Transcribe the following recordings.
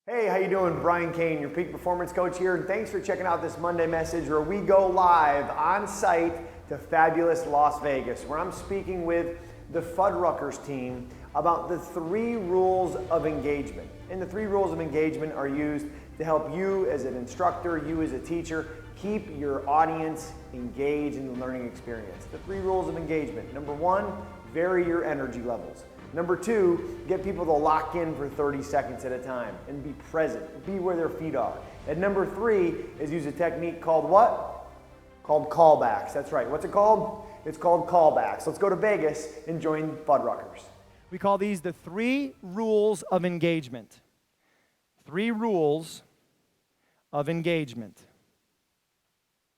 Hey, how you doing? Brian Cain, your Peak Performance Coach here, and thanks for checking out this Monday message where we go live on site to fabulous Las Vegas, where I'm speaking with the Fuddruckers team about the 3 rules of engagement. And the 3 rules of engagement are used to help you as an instructor, you as a teacher, keep your audience engaged in the learning experience. The 3 rules of engagement. Number 1, vary your energy levels. Number 2, get people to lock in for 30 seconds at a time and be present, be where their feet are. And number 3 is use a technique called what? Called callbacks. That's right. What's it called? It's called callbacks. Let's go to Vegas and join Fuddruckers. We call these the 3 rules of engagement. 3 rules of engagement.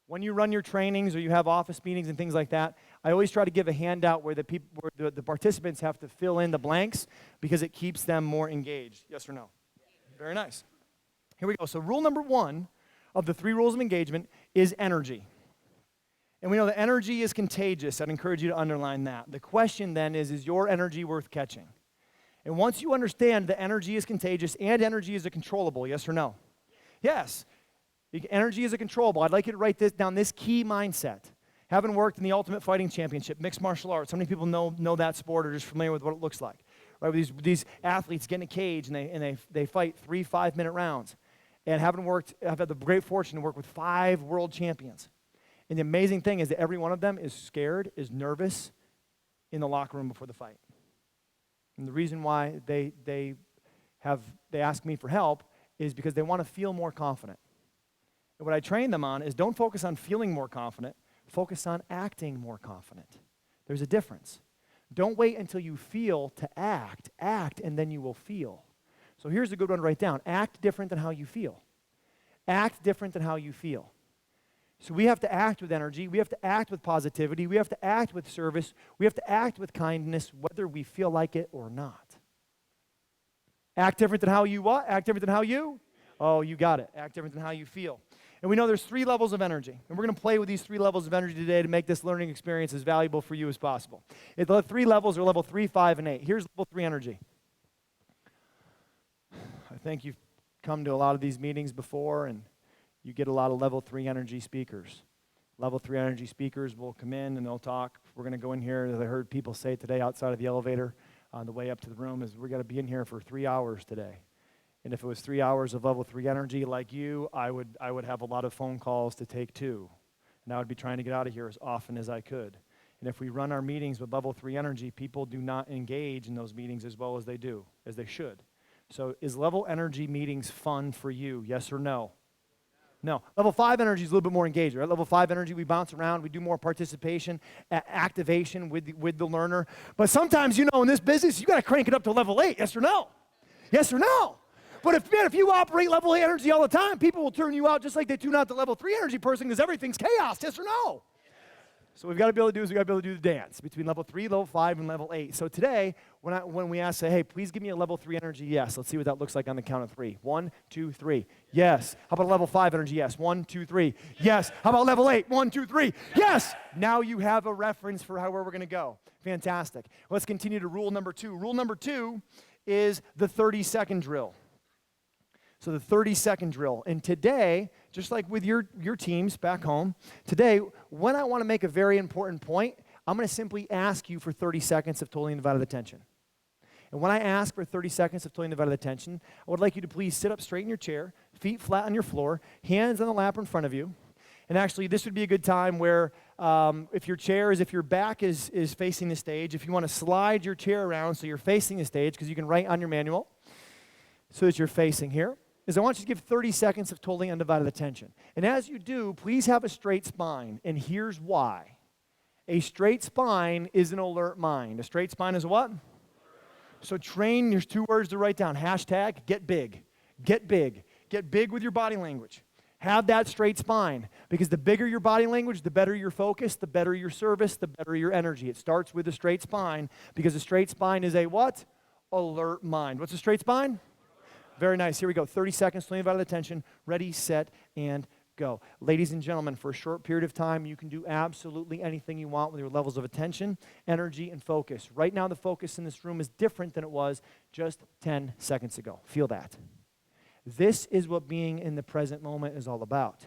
When you run your trainings or you have office meetings and things like that, I always try to give a handout where the participants have to fill in the blanks because it keeps them more engaged. Yes or no? Very nice. Here we go. So rule number 1 of the 3 rules of engagement is energy. And we know that energy is contagious. I'd encourage you to underline that. The question then is your energy worth catching? And once you understand that energy is contagious and energy is a controllable, yes or no? Yes. Energy is a controllable. I'd like you to write this down, this key mindset. Having worked in the Ultimate Fighting Championship, mixed martial arts, how many people know that sport or just familiar with what it looks like? Right, with these athletes get in a cage and they fight 3 5-minute rounds. And I've had the great fortune to work with 5 world champions. And the amazing thing is that every one of them is scared, is nervous in the locker room before the fight. And the reason why they ask me for help is because they want to feel more confident. And what I train them on is don't focus on feeling more confident, focus on acting more confident. There's a difference. Don't wait until you feel to act, and then you will feel. So here's a good one to write down. Act different than how you feel. Act different than how you feel. So we have to act with energy, we have to act with positivity, we have to act with service, we have to act with kindness, whether we feel like it or not. Act different than how you what? Act different than how you? Oh, you got it. Act different than how you feel. And we know there's 3 levels of energy. And we're going to play with these 3 levels of energy today to make this learning experience as valuable for you as possible. The 3 levels are level 3, 5, and 8. Here's level 3 energy. I think you've come to a lot of these meetings before, and you get a lot of level 3 energy speakers. Level 3 energy speakers will come in and they'll talk. We're going to go in here, as I heard people say today outside of the elevator on the way up to the room, is we're going to be in here for 3 hours today. And if it was 3 hours of level 3 energy like you, I would have a lot of phone calls to take too. And I would be trying to get out of here as often as I could. And if we run our meetings with level 3 energy, people do not engage in those meetings as well as they should. So is level energy meetings fun for you, yes or no? No. Level 5 energy is a little bit more engaged, right? Level 5 energy, we bounce around, we do more participation, activation with the learner. But sometimes, in this business, you got to crank it up to level 8, yes or no? Yes or no? But if you operate level 8 energy all the time, people will turn you out just like they tune out the level 3 energy person because everything's chaos, yes or no? So we've got to be able to do the dance between level 3, level 5, and level 8. So today, when we ask, say, hey, please give me a level 3 energy, yes. Let's see what that looks like on the count of 3. 1, 2, 3. Yes. How about a level 5 energy? Yes. 1, 2, 3. Yes. How about level 8? 1, 2, 3. Yes. Now you have a reference for where we're going to go. Fantastic. Let's continue to rule number 2. Rule number 2 is the 30-second drill. So the 30-second drill. And today, just like with your teams back home, today, when I want to make a very important point, I'm going to simply ask you for 30 seconds of totally undivided attention. And when I ask for 30 seconds of totally undivided attention, I would like you to please sit up straight in your chair, feet flat on your floor, hands on the lap in front of you. And actually, this would be a good time where if your back is facing the stage, if you want to slide your chair around so you're facing the stage, because you can write on your manual so that you're facing here, is I want you to give 30 seconds of totally undivided attention. And as you do, please have a straight spine. And here's why. A straight spine is an alert mind. A straight spine is a what? So there's 2 words to write down. Hashtag get big. Get big. Get big with your body language. Have that straight spine. Because the bigger your body language, the better your focus, the better your service, the better your energy. It starts with a straight spine because a straight spine is a what? Alert mind. What's a straight spine? Very nice. Here we go. 30 seconds, totally undivided attention. Ready, set, and go. Ladies and gentlemen, for a short period of time, you can do absolutely anything you want with your levels of attention, energy, and focus. Right now, the focus in this room is different than it was just 10 seconds ago. Feel that. This is what being in the present moment is all about.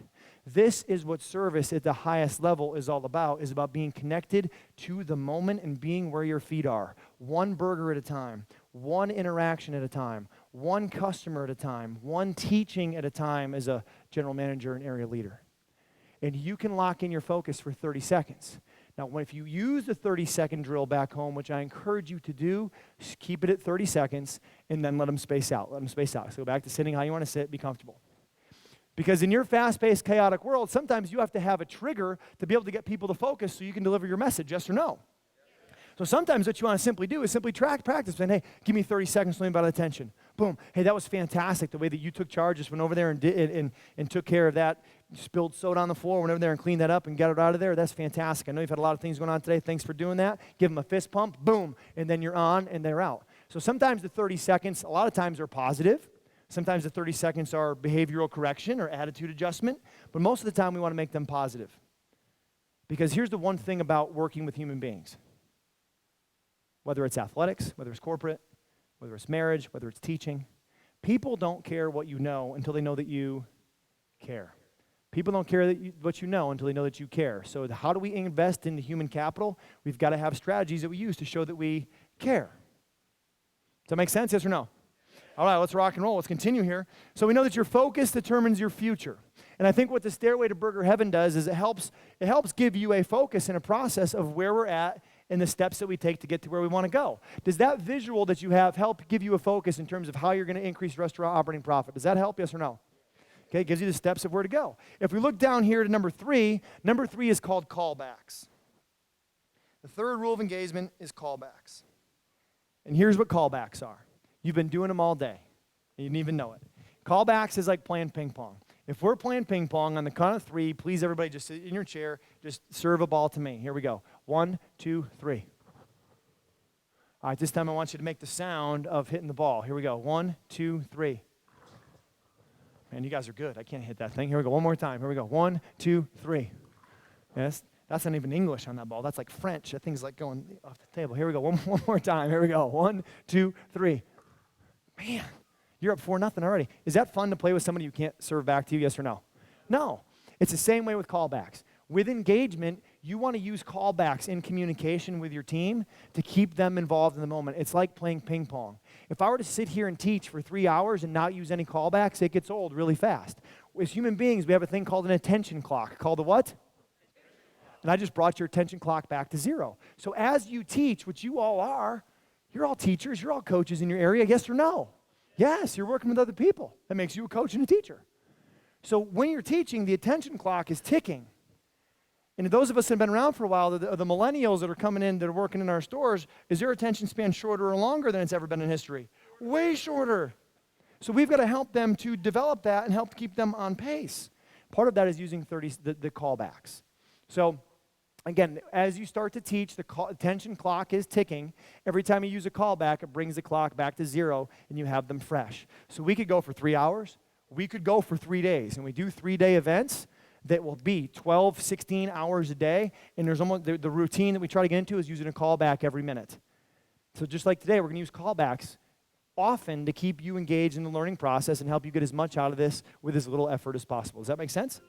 This is what service at the highest level is all about, is about being connected to the moment and being where your feet are. One burger at a time, one interaction at a time, one customer at a time, one teaching at a time as a general manager and area leader. And you can lock in your focus for 30 seconds. Now, if you use the 30-second drill back home, which I encourage you to do, just keep it at 30 seconds and then let them space out. Let them space out. So go back to sitting how you want to sit, be comfortable. Because in your fast-paced, chaotic world, sometimes you have to have a trigger to be able to get people to focus so you can deliver your message, yes or no? So sometimes what you want to simply do is simply practice, saying, hey, give me 30 seconds to lean about attention. Boom. Hey, that was fantastic. The way that you took charge, just went over there and took care of that. You spilled soda on the floor, went over there and cleaned that up and got it out of there. That's fantastic. I know you've had a lot of things going on today. Thanks for doing that. Give them a fist pump. Boom. And then you're on and they're out. So sometimes the 30 seconds, a lot of times are positive. Sometimes the 30 seconds are behavioral correction or attitude adjustment. But most of the time we want to make them positive. Because here's the one thing about working with human beings. Whether it's athletics, whether it's corporate, whether it's marriage, whether it's teaching, people don't care what you know until they know that you care. People don't care what you know until they know that you care. So how do we invest in the human capital? We've got to have strategies that we use to show that we care. Does that make sense, yes or no? All right, let's rock and roll. Let's continue here. So we know that your focus determines your future. And I think what the Stairway to Burger Heaven does is it helps give you a focus and a process of where we're at and the steps that we take to get to where we want to go. Does that visual that you have help give you a focus in terms of how you're going to increase restaurant operating profit? Does that help, yes or no? Okay, it gives you the steps of where to go. If we look down here to number three is called callbacks. The third rule of engagement is callbacks. And here's what callbacks are. You've been doing them all day, and you didn't even know it. Callbacks is like playing ping pong. If we're playing ping pong, on the count of three, please everybody just sit in your chair, just serve a ball to me. Here we go. 1, 2, 3. All right, this time I want you to make the sound of hitting the ball. Here we go. 1, 2, 3. Man, you guys are good. I can't hit that thing. Here we go. One more time. Here we go. 1, 2, 3. Yes, that's not even English on that ball. That's like French. That thing's like going off the table. Here we go. One more time. Here we go. 1, 2, 3. Man, you're up 4-0 already. Is that fun to play with somebody who can't serve back to you, yes or no? No. It's the same way with callbacks. With engagement, you want to use callbacks in communication with your team to keep them involved in the moment. It's like playing ping pong. If I were to sit here and teach for 3 hours and not use any callbacks, it gets old really fast. As human beings, we have a thing called an attention clock. Called a what? And I just brought your attention clock back to 0. So as you teach, which you all are, you're all teachers, you're all coaches in your area, yes or no? Yes, you're working with other people. That makes you a coach and a teacher. So when you're teaching, the attention clock is ticking. And those of us that have been around for a while, the millennials that are coming in, that are working in our stores, is their attention span shorter or longer than it's ever been in history? Way shorter. So we've got to help them to develop that and help keep them on pace. Part of that is using the callbacks. So again, as you start to teach, the attention clock is ticking. Every time you use a callback, it brings the clock back to 0, and you have them fresh. So we could go for 3 hours. We could go for 3 days, and we do 3-day events that will be 12, 16 hours a day, and there's almost the routine that we try to get into is using a callback every minute. So just like today, we're going to use callbacks often to keep you engaged in the learning process and help you get as much out of this with as little effort as possible. Does that make sense?